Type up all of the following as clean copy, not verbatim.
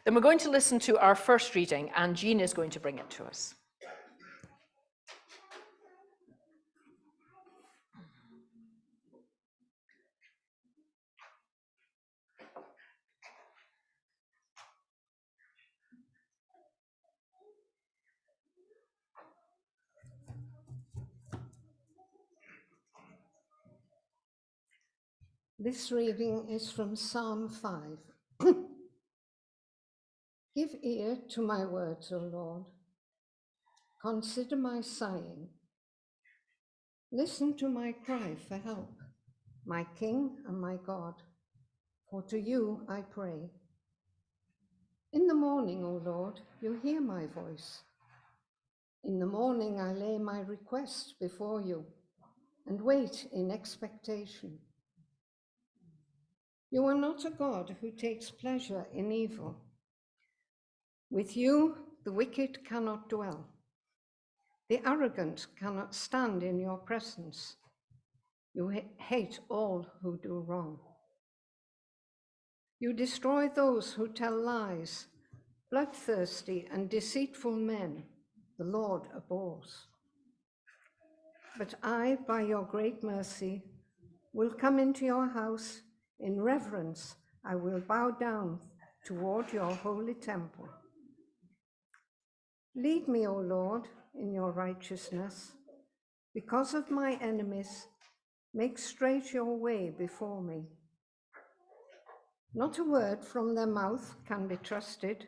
Then we're going to listen to our first reading, and Jean is going to bring it to us. This reading is from Psalm 5. Give ear to my words, O Lord. Consider my sighing. Listen to my cry for help, my King and my God, for to you I pray. In the morning, O Lord, you hear my voice. In the morning I lay my request before you and wait in expectation. You are not a God who takes pleasure in evil. With you, the wicked cannot dwell. The arrogant cannot stand in your presence. You hate all who do wrong. You destroy those who tell lies. Bloodthirsty and deceitful men, the Lord abhors. But I, by your great mercy, will come into your house. In reverence, I will bow down toward your holy temple. Lead me, O Lord, in your righteousness. Because of my enemies, make straight your way before me. Not a word from their mouth can be trusted.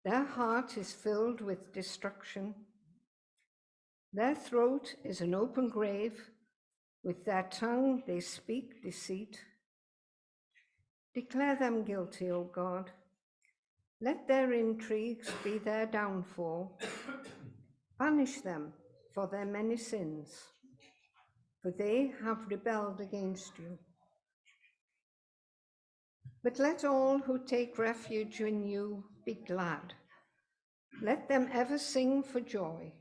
Their heart is filled with destruction. Their throat is an open grave. With their tongue they speak deceit. Declare them guilty, O God. Let their intrigues be their downfall. Punish them for their many sins, for they have rebelled against you. But let all who take refuge in you be glad. Let them ever sing for joy.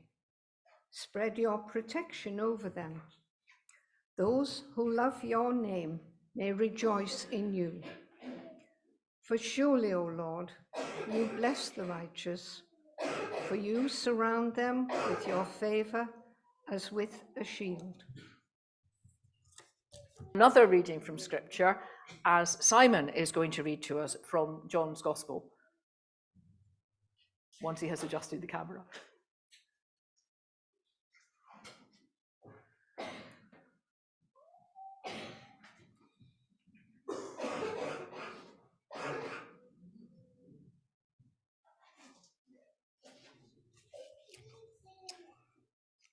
Spread your protection over them. Those who love your name may rejoice in you. For surely, O Lord, you bless the righteous, for you surround them with your favor as with a shield. Another reading from Scripture, as Simon is going to read to us from John's Gospel, once he has adjusted the camera.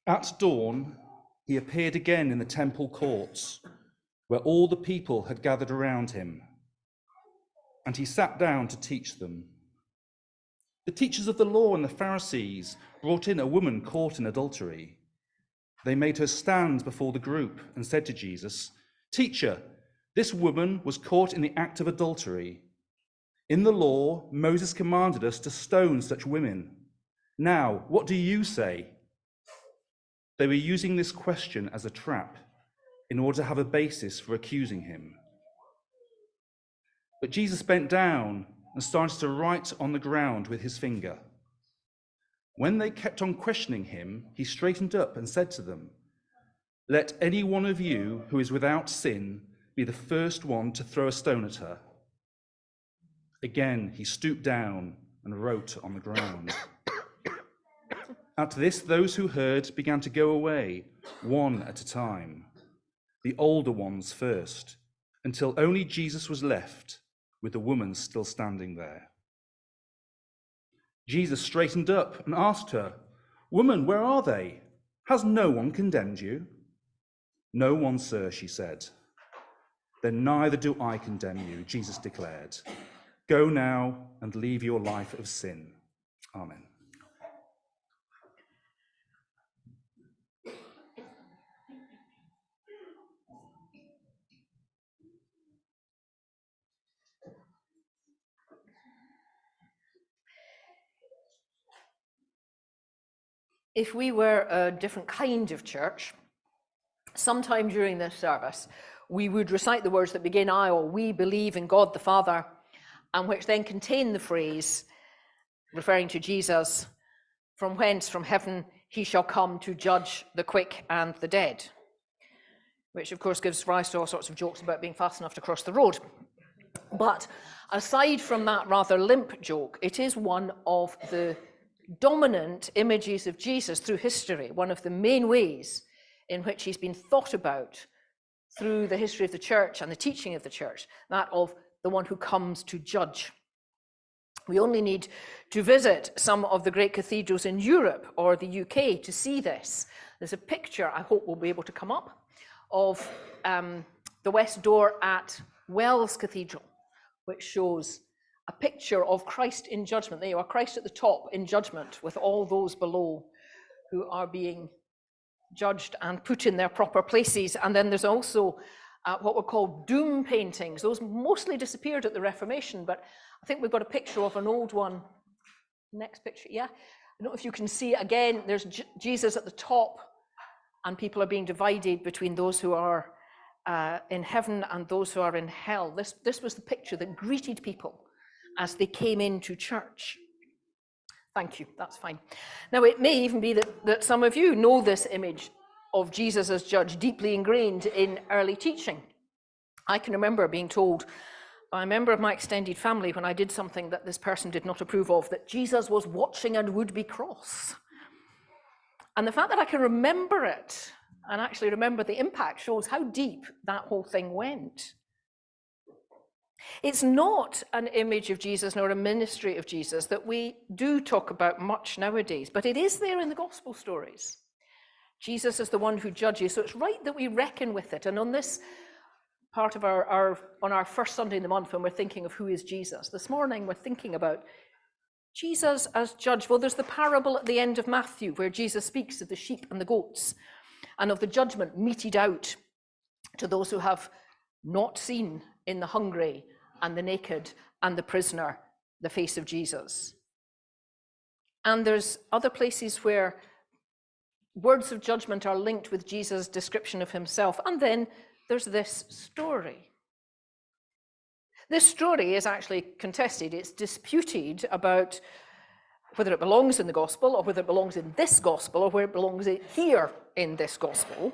At dawn, he appeared again in the temple courts, where all the people had gathered around him, and he sat down to teach them. The teachers of the law and the Pharisees brought in a woman caught in adultery. They made her stand before the group and said to Jesus, "Teacher, this woman was caught in the act of adultery. In the law, Moses commanded us to stone such women. Now, what do you say?" They were using this question as a trap in order to have a basis for accusing him. But Jesus bent down and started to write on the ground with his finger. When they kept on questioning him, he straightened up and said to them, "Let any one of you who is without sin be the first one to throw a stone at her." Again, he stooped down and wrote on the ground. At this, those who heard began to go away, one at a time, the older ones first, until only Jesus was left, with the woman still standing there. Jesus straightened up and asked her, "Woman, where are they? Has no one condemned you?" "No one, sir," she said. "Then neither do I condemn you," Jesus declared. "Go now and leave your life of sin." Amen. If we were a different kind of church, sometime during this service, we would recite the words that begin, "I," or "We believe in God the Father," and which then contain the phrase referring to Jesus, from whence, from heaven, he shall come to judge the quick and the dead, which of course gives rise to all sorts of jokes about being fast enough to cross the road. But aside from that rather limp joke, it is one of the dominant images of Jesus through history, one of the main ways in which he's been thought about through the history of the church and the teaching of the church, that of the one who comes to judge. We only need to visit some of the great cathedrals in Europe or the UK to see this. There's a picture, I hope will be able to come up, of the west door at Wells Cathedral, which shows a picture of Christ in judgment. There you are, Christ at the top in judgment with all those below who are being judged and put in their proper places. And then there's also what were called doom paintings. Those mostly disappeared at the Reformation, but I think we've got a picture of an old one. Next picture, yeah. I don't know if you can see it again. There's Jesus at the top, and people are being divided between those who are in heaven and those who are in hell. This was the picture that greeted people as they came into church. Thank you, that's fine. Now, it may even be that some of you know this image of Jesus as judge deeply ingrained in early teaching. I can remember being told by a member of my extended family when I did something that this person did not approve of, that Jesus was watching and would be cross. And the fact that I can remember it and actually remember the impact shows how deep that whole thing went. It's not an image of Jesus nor a ministry of Jesus that we do talk about much nowadays, but it is there in the gospel stories. Jesus is the one who judges, so it's right that we reckon with it. And on this part of on our first Sunday in the month, when we're thinking of who is Jesus, this morning we're thinking about Jesus as judge. Well, there's the parable at the end of Matthew where Jesus speaks of the sheep and the goats and of the judgment meted out to those who have not seen in the hungry and the naked and the prisoner the face of Jesus. And there's other places where words of judgment are linked with Jesus' description of himself. And then there's this story. This story is actually contested. It's disputed about whether it belongs in the gospel or whether it belongs in this gospel or where it belongs here in this gospel.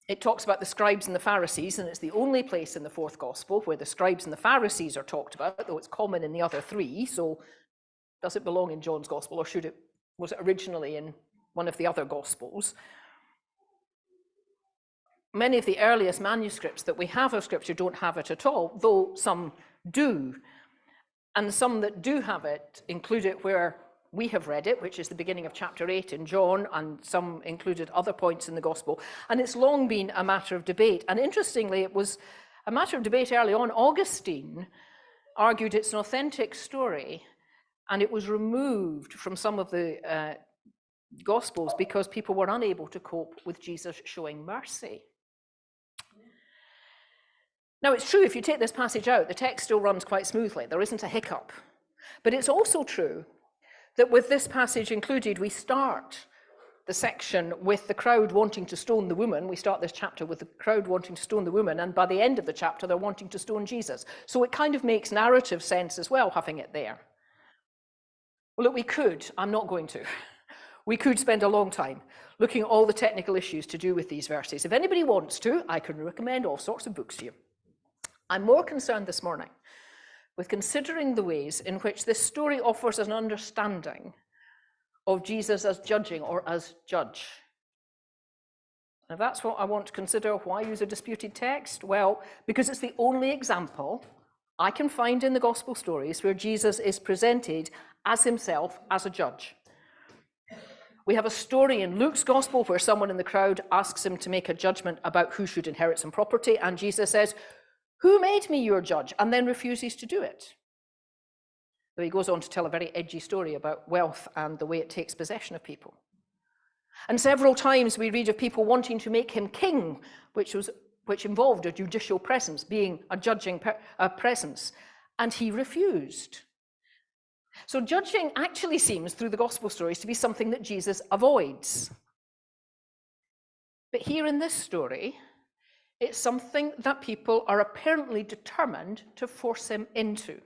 It talks about the scribes and the Pharisees, and it's the only place in the fourth gospel where the scribes and the Pharisees are talked about, though it's common in the other three. So does it belong in John's gospel, or was it originally in one of the other gospels? Many of the earliest manuscripts that we have of scripture don't have it at all, though some do. And some that do have it include it where we have read it, which is the beginning of chapter 8 in John, and some included other points in the gospel. And it's long been a matter of debate. And interestingly, it was a matter of debate early on. Augustine argued it's an authentic story, and it was removed from some of the gospels because people were unable to cope with Jesus showing mercy. Now, it's true, if you take this passage out, the text still runs quite smoothly. There isn't a hiccup. But it's also true that with this passage included, we start the section with the crowd wanting to stone the woman. We start this chapter with the crowd wanting to stone the woman, and by the end of the chapter, they're wanting to stone Jesus. So it kind of makes narrative sense as well, having it there. Well, look, we could, I'm not going to. We could spend a long time looking at all the technical issues to do with these verses. If anybody wants to, I can recommend all sorts of books to you. I'm more concerned this morning with considering the ways in which this story offers an understanding of Jesus as judging or as judge. And if that's what I want to consider, why use a disputed text? Well, because it's the only example I can find in the gospel stories where Jesus is presented as himself as a judge. We have a story in Luke's gospel where someone in the crowd asks him to make a judgment about who should inherit some property, and Jesus says, "Who made me your judge?" and then refuses to do it. Though he goes on to tell a very edgy story about wealth and the way it takes possession of people. And several times we read of people wanting to make him king, which involved a judicial presence, being a judging presence, and he refused. So judging actually seems, through the gospel stories, to be something that Jesus avoids. But here in this story, it's something that people are apparently determined to force him into.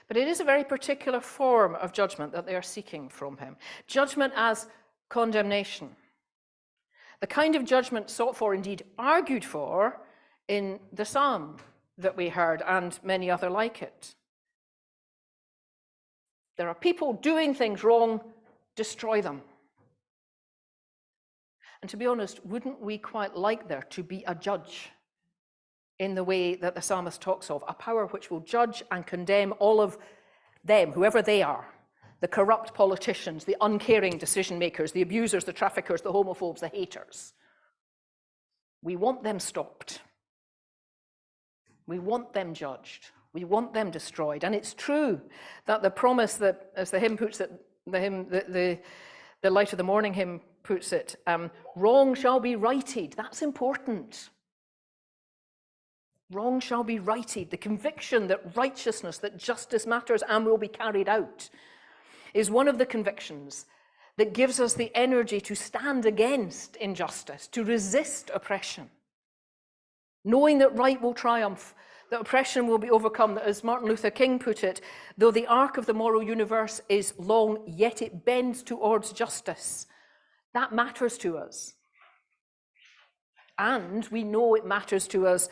But it is a very particular form of judgment that they are seeking from him. Judgment as condemnation. The kind of judgment sought for, indeed argued for, in the psalm that we heard and many other like it. There are people doing things wrong, destroy them. And to be honest, wouldn't we quite like there to be a judge in the way that the psalmist talks of, a power which will judge and condemn all of them, whoever they are, the corrupt politicians, the uncaring decision makers, the abusers, the traffickers, the homophobes, the haters. We want them stopped. We want them judged. We want them destroyed. And it's true that the promise that, as the hymn puts it, the Light of the Morning hymn puts it, wrong shall be righted. That's important. Wrong shall be righted. The conviction that righteousness, that justice matters and will be carried out is one of the convictions that gives us the energy to stand against injustice, to resist oppression, knowing that right will triumph, that oppression will be overcome, that, as Martin Luther King put it, though the arc of the moral universe is long, yet it bends towards justice. That matters to us. And we know it matters to us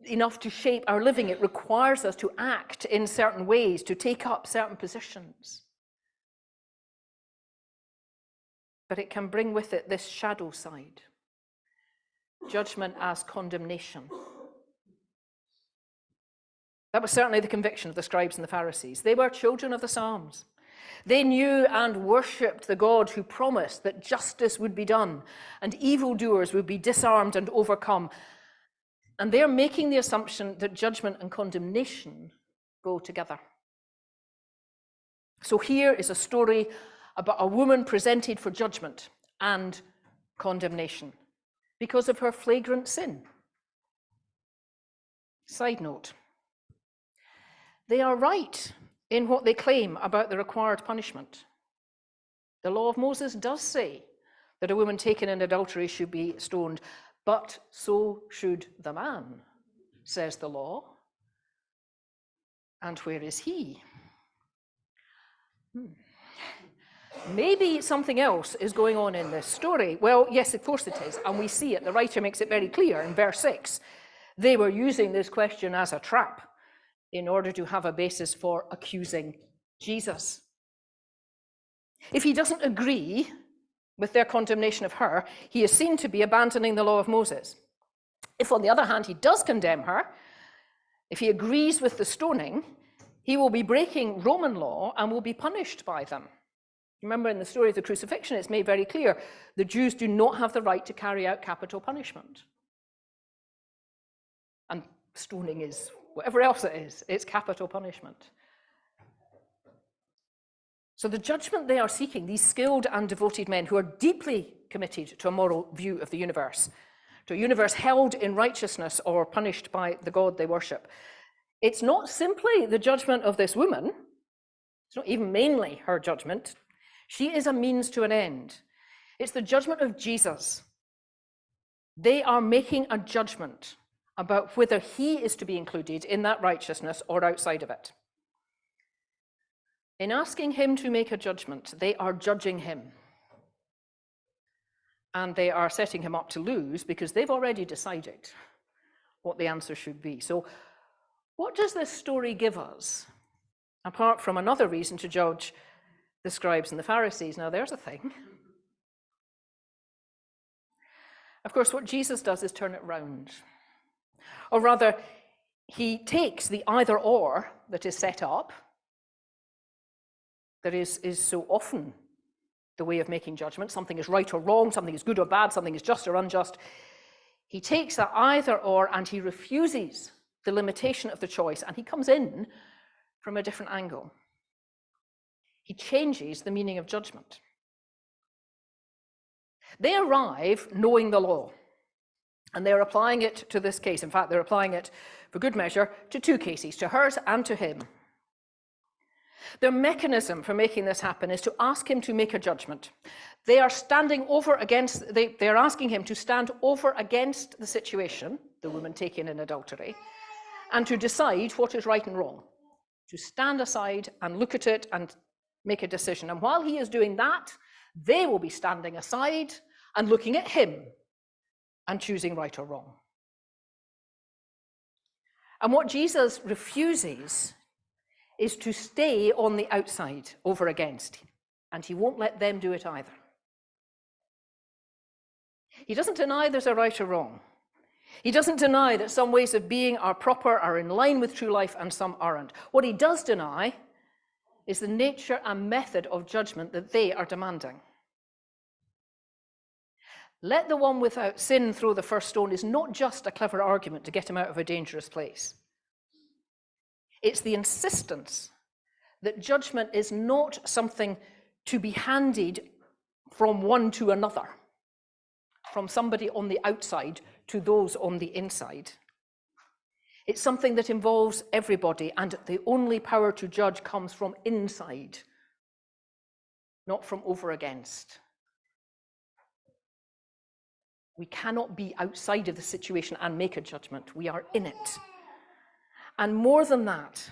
enough to shape our living. It requires us to act in certain ways, to take up certain positions. But it can bring with it this shadow side, judgment as condemnation. That was certainly the conviction of the scribes and the Pharisees. They were children of the Psalms. They knew and worshipped the God who promised that justice would be done and evildoers would be disarmed and overcome. And they're making the assumption that judgment and condemnation go together. So here is a story about a woman presented for judgment and condemnation because of her flagrant sin. Side note, they are right in what they claim about the required punishment. The law of Moses does say that a woman taken in adultery should be stoned, but so should the man, says the law. And where is he? Maybe something else is going on in this story. Well, yes, of course it is, and we see it. The writer makes it very clear in verse 6. They were using this question as a trap in order to have a basis for accusing Jesus. If he doesn't agree with their condemnation of her, he is seen to be abandoning the law of Moses. If, on the other hand, he does condemn her, if he agrees with the stoning, he will be breaking Roman law and will be punished by them. Remember, in the story of the crucifixion, it's made very clear the Jews do not have the right to carry out capital punishment. And stoning is, whatever else it is, it's capital punishment. So the judgment they are seeking, these skilled and devoted men who are deeply committed to a moral view of the universe, to a universe held in righteousness or punished by the God they worship, it's not simply the judgment of this woman, it's not even mainly her judgment. She is a means to an end. It's the judgment of Jesus. They are making a judgment about whether he is to be included in that righteousness or outside of it. In asking him to make a judgment, they are judging him. And they are setting him up to lose because they've already decided what the answer should be. So what does this story give us, apart from another reason to judge the scribes and the Pharisees? Now, there's a thing. Of course, what Jesus does is turn it round. Or rather, he takes the either-or that is set up, that is so often the way of making judgment. Something is right or wrong, something is good or bad, something is just or unjust. He takes that either-or and he refuses the limitation of the choice, and he comes in from a different angle. He changes the meaning of judgment. They arrive knowing the law, and they're applying it to this case. In fact, they're applying it, for good measure, to two cases, to hers and to him. Their mechanism for making this happen is to ask him to make a judgment. They are standing over against, they're asking him to stand over against the situation, the woman taken in adultery, and to decide what is right and wrong. to stand aside and look at it and make a decision. And while he is doing that, they will be standing aside and looking at him and choosing right or wrong. And what Jesus refuses is to stay on the outside over against, and he won't let them do it either. He doesn't deny there's a right or wrong. He doesn't deny that some ways of being are proper, are in line with true life, and some aren't. What he does deny is the nature and method of judgment that they are demanding. Let the one without sin throw the first stone is not just a clever argument to get him out of a dangerous place. It's the insistence that judgment is not something to be handed from one to another, from somebody on the outside to those on the inside. It's something that involves everybody, and the only power to judge comes from inside, not from over against. We cannot be outside of the situation and make a judgment. We are in it. And more than that,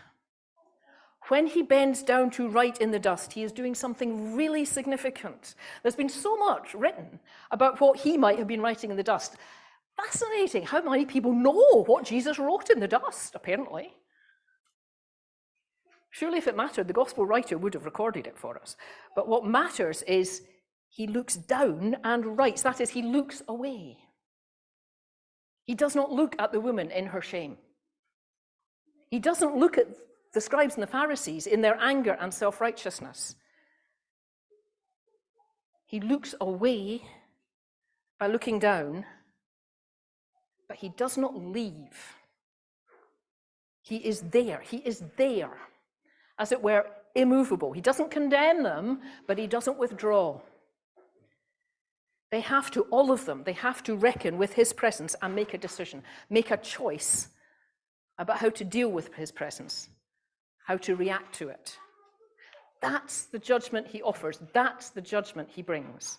when he bends down to write in the dust, he is doing something really significant. There's been so much written about what he might have been writing in the dust. Fascinating how many people know what Jesus wrote in the dust, apparently. Surely if it mattered, the gospel writer would have recorded it for us. But what matters is he looks down and writes. That is, he looks away. He does not look at the woman in her shame. He doesn't look at the scribes and the Pharisees in their anger and self-righteousness. He looks away by looking down, but he does not leave. He is there. He is there, as it were, immovable. He doesn't condemn them, but he doesn't withdraw. They have to, all of them, they have to reckon with his presence and make a decision, make a choice about how to deal with his presence, how to react to it. That's the judgment he offers. That's the judgment he brings.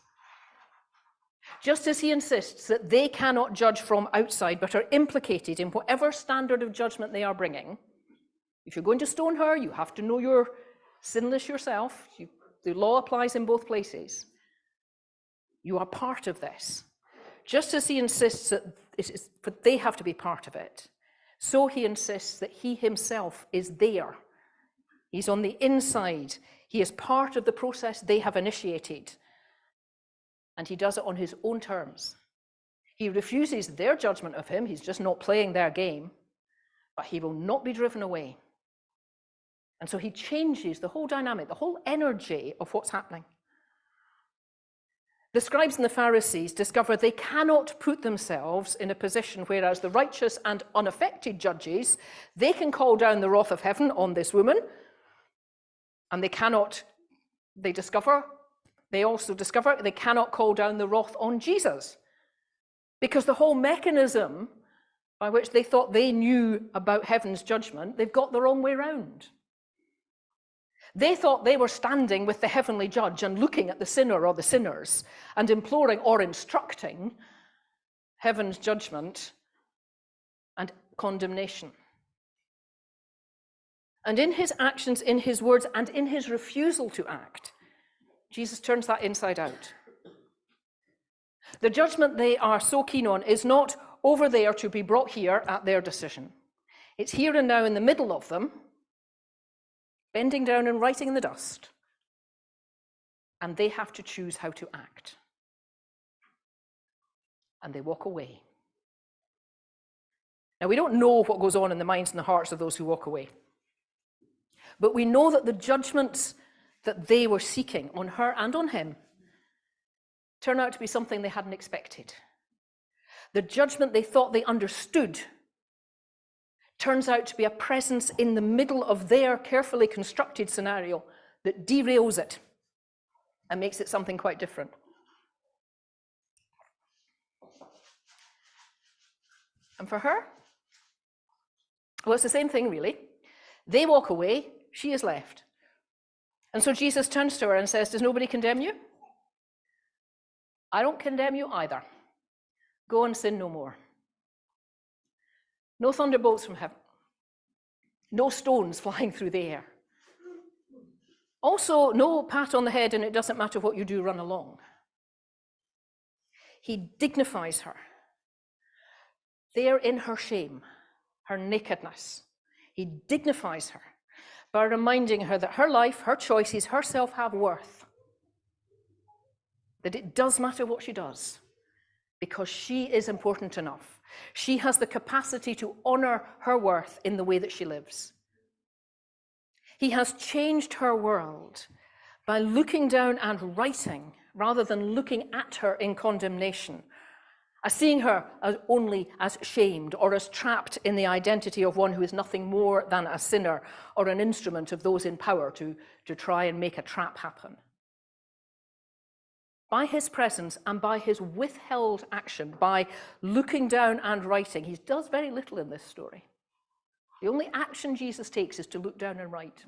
Just as he insists that they cannot judge from outside, but are implicated in whatever standard of judgment they are bringing. If you're going to stone her, you have to know you're sinless yourself. The law applies in both places. You are part of this. Just as he insists that they have to be part of it, so he insists that he himself is there. He's on the inside. He is part of the process they have initiated. And he does it on his own terms. He refuses their judgment of him. He's just not playing their game. But he will not be driven away. And so he changes the whole dynamic, the whole energy of what's happening. The scribes and the Pharisees discover they cannot put themselves in a position whereas the righteous and unaffected judges, they can call down the wrath of heaven on this woman, and they also discover they cannot call down the wrath on Jesus, because the whole mechanism by which they thought they knew about heaven's judgment, they've got the wrong way round. They thought they were standing with the heavenly judge and looking at the sinner or the sinners and imploring or instructing heaven's judgment and condemnation. And in his actions, in his words, and in his refusal to act, Jesus turns that inside out. The judgment they are so keen on is not over there to be brought here at their decision. It's here and now in the middle of them, bending down and writing in the dust, and they have to choose how to act. And they walk away. Now, we don't know what goes on in the minds and the hearts of those who walk away, but we know that the judgments that they were seeking on her and on him turn out to be something they hadn't expected. The judgment they thought they understood turns out to be a presence in the middle of their carefully constructed scenario that derails it and makes it something quite different. And for her, well, it's the same thing, really. They walk away, she is left. And so Jesus turns to her and says, "Does nobody condemn you? I don't condemn you either. Go and sin no more." No thunderbolts from heaven. No stones flying through the air. Also, no pat on the head and it doesn't matter what you do, run along. He dignifies her. There in her shame, her nakedness, he dignifies her by reminding her that her life, her choices, herself have worth. That it does matter what she does, because she is important enough. She has the capacity to honor her worth in the way that she lives. He has changed her world by looking down and writing rather than looking at her in condemnation, as seeing her as only as shamed or as trapped in the identity of one who is nothing more than a sinner or an instrument of those in power to try and make a trap happen. By his presence and by his withheld action, by looking down and writing, he does very little in this story. The only action Jesus takes is to look down and write.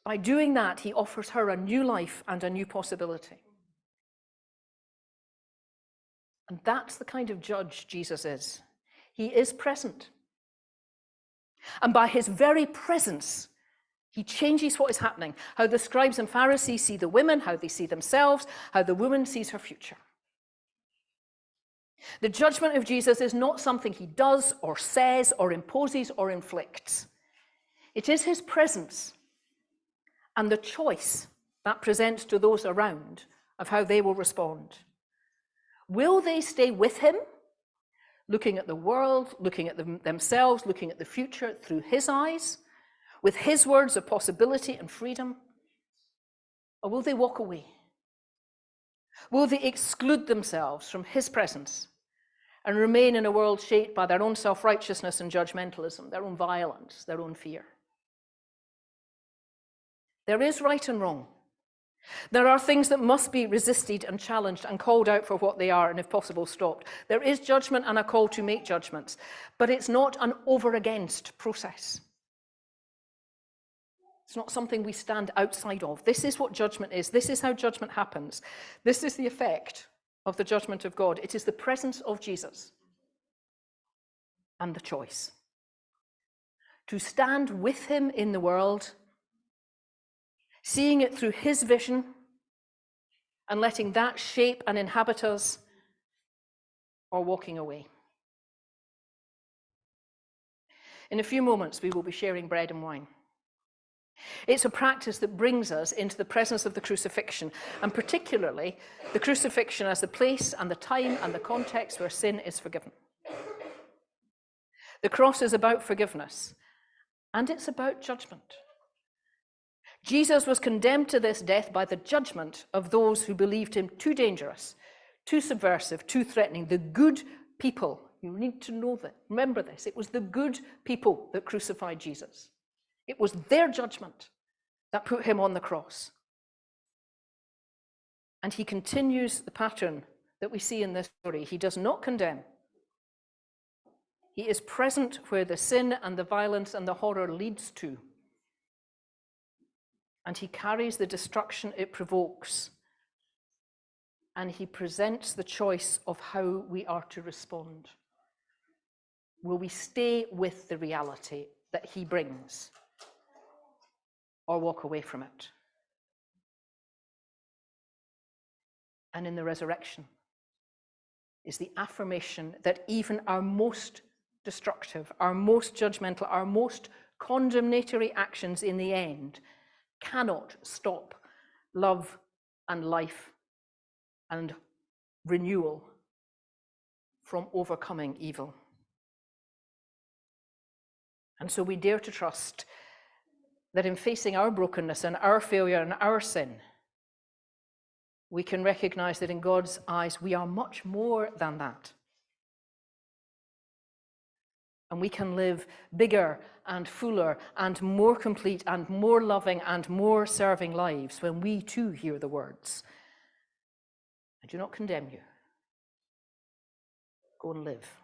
By doing that, he offers her a new life and a new possibility. And that's the kind of judge Jesus is. He is present. And by his very presence, he changes what is happening. How the scribes and Pharisees see the women, how they see themselves, how the woman sees her future. The judgment of Jesus is not something he does or says or imposes or inflicts. It is his presence and the choice that presents to those around of how they will respond. Will they stay with him, looking at the world, looking at themselves, looking at the future through his eyes, with his words of possibility and freedom? Or will they walk away? Will they exclude themselves from his presence and remain in a world shaped by their own self-righteousness and judgmentalism, their own violence, their own fear? There is right and wrong. There are things that must be resisted and challenged and called out for what they are and, if possible, stopped. There is judgment and a call to make judgments, but it's not an over-against process. It's not something we stand outside of. This is what judgment is. This is how judgment happens. This is the effect of the judgment of God. It is the presence of Jesus and the choice to stand with him in the world, seeing it through his vision and letting that shape and inhabit us, or walking away. In a few moments, we will be sharing bread and wine. It's a practice that brings us into the presence of the crucifixion, and particularly the crucifixion as the place and the time and the context where sin is forgiven. The cross is about forgiveness, and it's about judgment. Jesus was condemned to this death by the judgment of those who believed him too dangerous, too subversive, too threatening. The good people, you need to know that, remember this, it was the good people that crucified Jesus. It was their judgment that put him on the cross. And he continues the pattern that we see in this story. He does not condemn. He is present where the sin and the violence and the horror leads to. And he carries the destruction it provokes. And he presents the choice of how we are to respond. Will we stay with the reality that he brings, or walk away from it? And in the resurrection is the affirmation that even our most destructive, our most judgmental, our most condemnatory actions in the end cannot stop love and life and renewal from overcoming evil. And so we dare to trust that in facing our brokenness and our failure and our sin, we can recognize that in God's eyes we are much more than that. And we can live bigger and fuller and more complete and more loving and more serving lives when we too hear the words, "I do not condemn you. Go and live."